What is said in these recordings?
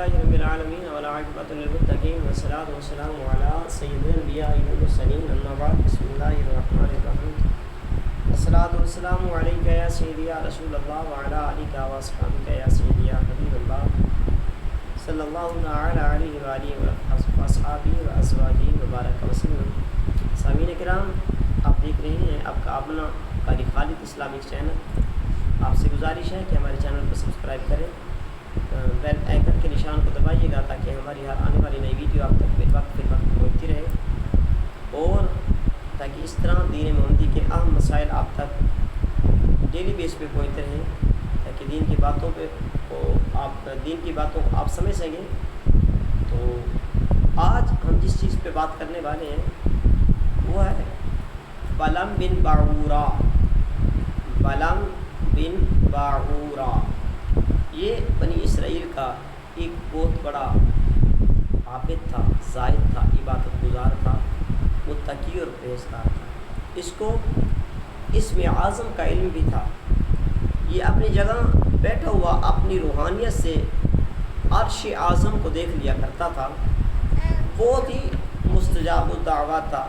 لله رب العالمين والعاقبة للمتقين والصلاة والسلام على سيد الأنبياء والمرسلين أما بعد بسم الله الرحمن الرحيم والصلاة والسلام عليك يا سيدي يا رسول الله وعلى آلك وأصحابك يا سيدي يا حبيب الله صلی اللہ تعالی علیہ وآلہ وأصحابہ وأزواجہ وبارک وسلم۔ سامعین کرام، آپ دیکھ رہے ہیں آپ کا اپنا قاری خالد اسلامک چینل۔ آپ سے گزارش ہے کہ ہمارے چینل کو سبسکرائب کریں، بیل آئیکن کے نشان کو دبائیے گا تاکہ ہماری ہر آنے والی نئی ویڈیو آپ تک پھر وقت پہنچتی رہے، اور تاکہ اس طرح دین محمدی کے اہم مسائل آپ تک ڈیلی بیس پہ پہنچتے رہیں، تاکہ دین کی باتوں کو آپ سمجھ سکیں۔ تو آج ہم جس چیز پہ بات کرنے والے ہیں وہ ہے بلم بن باعورہ۔ بلم بن باعورہ یہ بنی اسرائیل کا ایک بہت بڑا عابد تھا، زاہد تھا، عبادت گزار تھا، متقی اور پرہیزگار تھا۔ اس کو اسم اعظم کا علم بھی تھا۔ یہ اپنی جگہ بیٹھا ہوا اپنی روحانیت سے عرش اعظم کو دیکھ لیا کرتا تھا۔ بہت ہی مستجاب الدعوات تھا،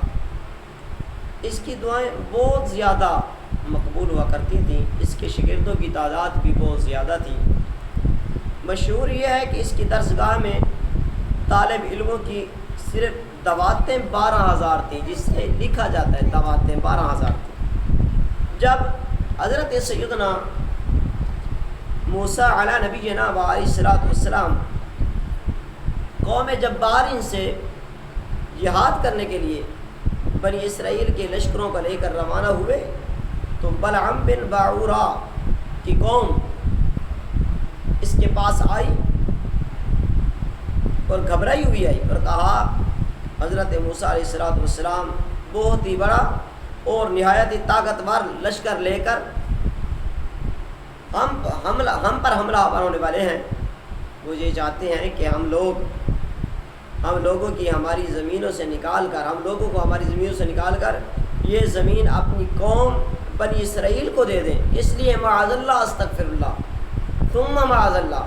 اس کی دعائیں بہت زیادہ مقبول ہوا کرتی تھیں، اس کے شاگردوں کی تعداد بھی بہت زیادہ تھی۔ مشہور یہ ہے کہ اس کی درسگاہ میں طالب علموں کی صرف دواتیں 12,000 تھیں، جس سے لکھا جاتا ہے دواتیں 12,000 تھیں۔ جب حضرت سیدنا موسیٰ علیہ نبینا علیہ السلام قوم جبارین سے جہاد کرنے کے لیے بنی اسرائیل کے لشکروں کو لے کر روانہ ہوئے تو بلعم بن باعورہ کی قوم اس کے پاس آئی اور گھبرائی ہوئی آئی اور کہا حضرت موسیٰ علیہ السلام بہت ہی بڑا اور نہایت ہی طاقتور لشکر لے کر ہم پر حملہ ہونے والے ہیں۔ وہ یہ چاہتے ہیں کہ ہم لوگوں کی ہماری زمینوں سے نکال کر یہ زمین اپنی قوم بنی اسرائیل کو دے دیں۔ اس لیے معاذ اللہ استغفر اللہ ثم معاذ اللہ،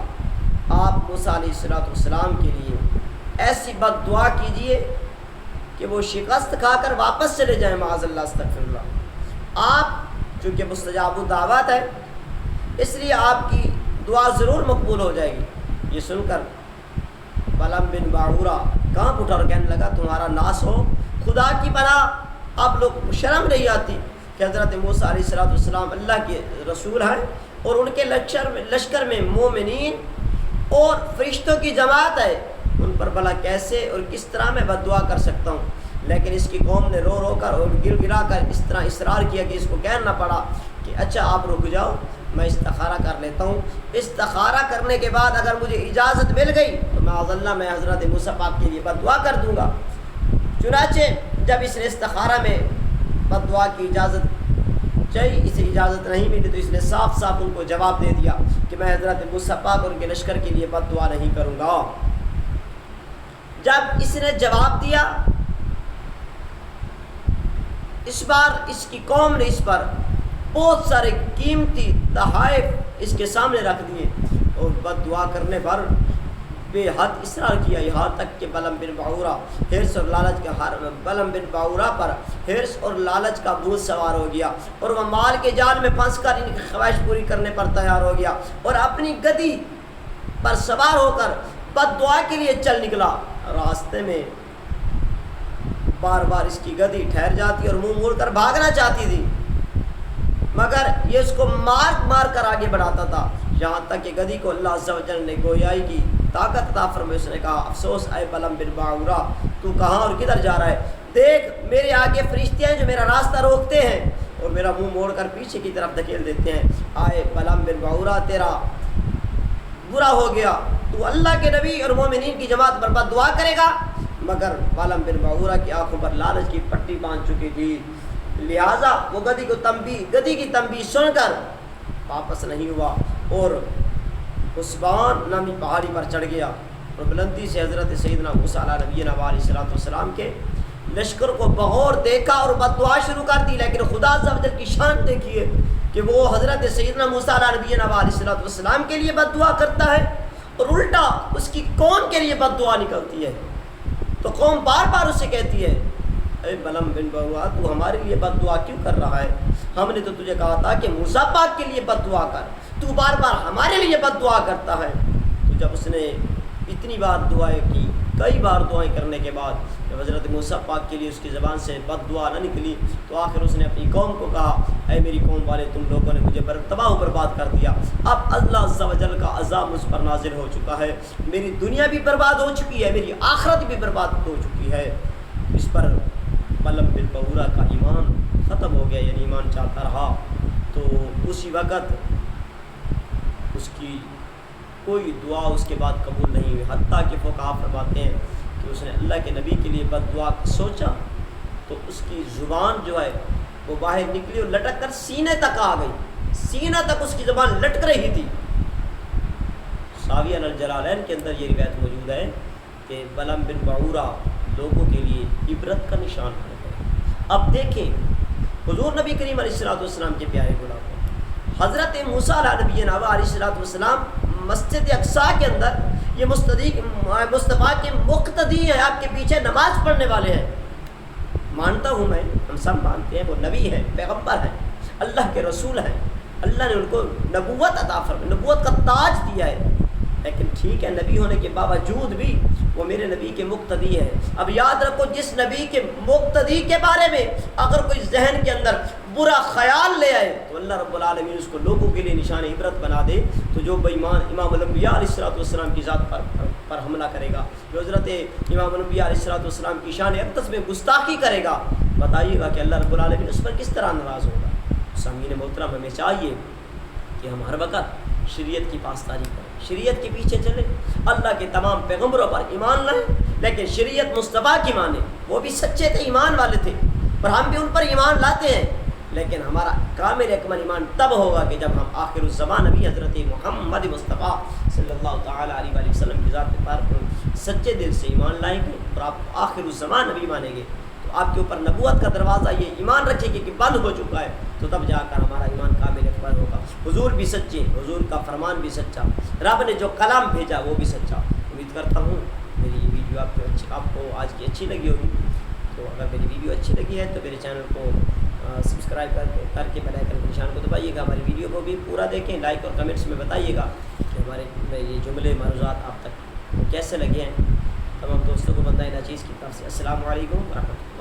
آپ موسیٰ علیہ السلام کے لیے ایسی بد دعا کیجئے کہ وہ شکست کھا کر واپس چلے جائیں، معاذ اللہ استغفر اللہ۔ آپ چونکہ مستجاب الدعوات ہے، اس لیے آپ کی دعا ضرور مقبول ہو جائے گی۔ یہ سن کر بلم بن باعورہ کانپ اٹھا اور کہنے لگا تمہارا ناس ہو، خدا کی پناہ آپ لوگ شرم نہیں آتی کہ حضرت موسیٰ علیہ السلام اللہ کے رسول ہیں اور ان کے لشکر میں مومنین اور فرشتوں کی جماعت ہے، ان پر بھلا کیسے اور کس طرح میں بد دعا کر سکتا ہوں؟ لیکن اس کی قوم نے رو کر اور گر گرا کر اس طرح اصرار کیا کہ اس کو کہنا پڑا کہ اچھا آپ رک جاؤ، میں استخارہ کر لیتا ہوں۔ استخارہ کرنے کے بعد اگر مجھے اجازت مل گئی تو معاذ اللہ میں حضرت موسیٰ پاک کے لیے بد دعا کر دوں گا۔ چنانچہ جب اس نے استخارہ میں بد دعا کی اجازت چاہیے، اسے اجازت نہیں ملی تو اس نے صاف ان کو جواب دے دیا کہ میں حضرت موسیٰ پاک اور ان کے لشکر کے لیے بد دعا نہیں کروں گا۔ جب اس نے جواب دیا، اس بار اس کی قوم نے اس پر بہت سارے قیمتی تحائف اس کے سامنے رکھ دیے اور بد دعا کرنے پر بے حد اصرار کیا، یہاں تک کہ بلم بن باعورہ پر حرص اور لالچ کا بھوت سوار ہو گیا اور وہ مال کے جال میں پھنس کر ان کی خواہش پوری کرنے پر تیار ہو گیا اور اپنی گدی پر سوار ہو کر بد دعا کے لیے چل نکلا۔ راستے میں بار بار اس کی گدی ٹھہر جاتی اور منہ موڑ کر بھاگنا چاہتی تھی، مگر یہ اس کو مار کر آگے بڑھاتا تھا، یہاں تک کہ گدی کو اللہ عز و جل نے گویائی کی طاقت عطا فرمائی۔ اس نے کہا افسوس اے بلم بن باعورہ، تو کہاں اور کدھر جا رہا ہے؟ دیکھ میرے آگے فرشتے ہیں جو میرا راستہ روکتے ہیں اور میرا منہ موڑ کر پیچھے کی طرف دھکیل دیتے ہیں۔ آئے بلم بن باعورہ، تیرا برا ہو گیا، تو اللہ کے نبی اور مومنین کی جماعت پر بد دعا کرے گا۔ مگر بلم بن باعورہ کی آنکھوں پر لالچ کی پٹی باندھ چکی تھی، لہٰذا وہ گدی کی تنبیہ سن کر واپس نہیں ہوا اور حسبان نامی پہاڑی پر چڑھ گیا اور بلندی سے حضرت سیدنا موسیٰ علیہ نبینا علیہ السلام کے لشکر کو بغور دیکھا اور بد دعا شروع کر دی۔ لیکن خدا عز و جل کی شان دیکھیے کہ وہ حضرت سیدنا موسیٰ علیہ نبینا علیہ السلام کے لیے بد دعا کرتا ہے اور الٹا اس کی قوم کے لیے بد دعا نکلتی ہے، تو قوم بار بار اسے کہتی ہے اے بلم بن بہوا تو ہمارے لیے بد دعا کیوں کر رہا ہے؟ ہم نے تو تجھے کہا تھا کہ موسیٰ پاک کے لیے بد دعا کر، تو بار بار ہمارے لیے بد دعا کرتا ہے۔ تو جب اس نے اتنی بار دعائیں کی، کئی بار دعائیں کرنے کے بعد جب حضرت موسیٰ پاک کے لیے اس کی زبان سے بد دعا نہ نکلی تو آخر اس نے اپنی قوم کو کہا اے میری قوم والے، تم لوگوں نے مجھے تباہ و برباد کر دیا، اب اللہ عز و جل کا عذاب مجھ پر نازل ہو چکا ہے، میری دنیا بھی برباد ہو چکی ہے، میری آخرت بھی برباد ہو چکی ہے۔ اس پر بلم بن بہورا کا ایمان ختم ہو گیا، یعنی ایمان چاہتا رہا۔ تو اسی وقت اس کی کوئی دعا اس کے بعد قبول نہیں ہوئی، حتیٰ کہ فقہا فرماتے ہیں کہ اس نے اللہ کے نبی کے لیے بد دعا سوچا تو اس کی زبان جو ہے وہ باہر نکلی اور لٹک کر سینے تک آ گئی، سینہ تک اس کی زبان لٹک رہی تھی۔ ساویہ الجلالین کے اندر یہ روایت موجود ہے کہ بلم بن بہورا لوگوں کے لیے عبرت کا نشان بن گئے۔ اب دیکھیں حضور نبی کریم علیہ السلام کے پیارے غلام حضرت موسیٰ علیہ نبی علیہ السلام مسجد اقصیٰ کے اندر یہ مصطفیٰ کے مقتدی ہیں، آپ کے پیچھے نماز پڑھنے والے ہیں۔ مانتا ہوں میں، ہم سب مانتے ہیں وہ نبی ہیں، پیغمبر ہیں، اللہ کے رسول ہیں، اللہ نے ان کو نبوت عطا فرمائی، نبوت کا تاج دیا ہے، لیکن ٹھیک ہے نبی ہونے کے باوجود بھی وہ میرے نبی کے مقتدی ہیں۔ اب یاد رکھو جس نبی کے مقتدی کے بارے میں اگر کوئی ذہن کے اندر برا خیال لے آئے تو اللہ رب العالمین اس کو لوگوں کے لیے نشان عبرت بنا دے۔ تو جو بے ایمان امام الانبیاء علیہ السلام کی ذات پر حملہ کرے گا، جو حضرت امام الانبیاء علیہ السلام کی شان اقدس میں گستاخی کرے گا، بتائیے گا کہ اللہ رب العالمین اس پر کس طرح ناراض ہوگا۔ سامعین محترم، ہمیں چاہیے کہ ہم ہر وقت شریعت کی پاسداری کریں، شریعت کے پیچھے چلیں، اللہ کے تمام پیغمبروں پر ایمان لائیں، لیکن شریعت مصطفیٰ کی مانیں۔ وہ بھی سچے تھے، ایمان والے تھے، اور ہم بھی ان پر ایمان لاتے ہیں، لیکن ہمارا کامل اکمل ایمان تب ہوگا کہ جب ہم آخر الزمان نبی حضرت محمد مصطفیٰ صلی اللہ تعالیٰ علیہ وآلہ وسلم کی ذات پر سچے دل سے ایمان لائیں گے اور آپ آخر الزمان نبی مانیں گے، تو آپ کے اوپر نبوت کا دروازہ یہ ایمان رکھے گی کہ بند ہو چکا ہے، تو تب جا کر ہمارا ایمان کامل اکمل ہوگا۔ حضور بھی سچے، حضور کا فرمان بھی سچا، رب نے جو کلام بھیجا وہ بھی سچا۔ امید کرتا ہوں میری ویڈیو آپ کو آج کی اچھی لگی ہوگی۔ تو اگر میری ویڈیو اچھی لگی ہے تو میرے چینل کو سبسکرائب کر کے بیل آئیکن کے نشان کو دبائیے گا، ہماری ویڈیو کو بھی پورا دیکھیں، لائک اور کمنٹس میں بتائیے گا کہ ہمارے یہ جملے معروضات آپ تک کیسے لگے ہیں۔ تمام دوستوں کو بندہ ناچیز کی طرف سے السلام علیکم ورحمۃ اللہ۔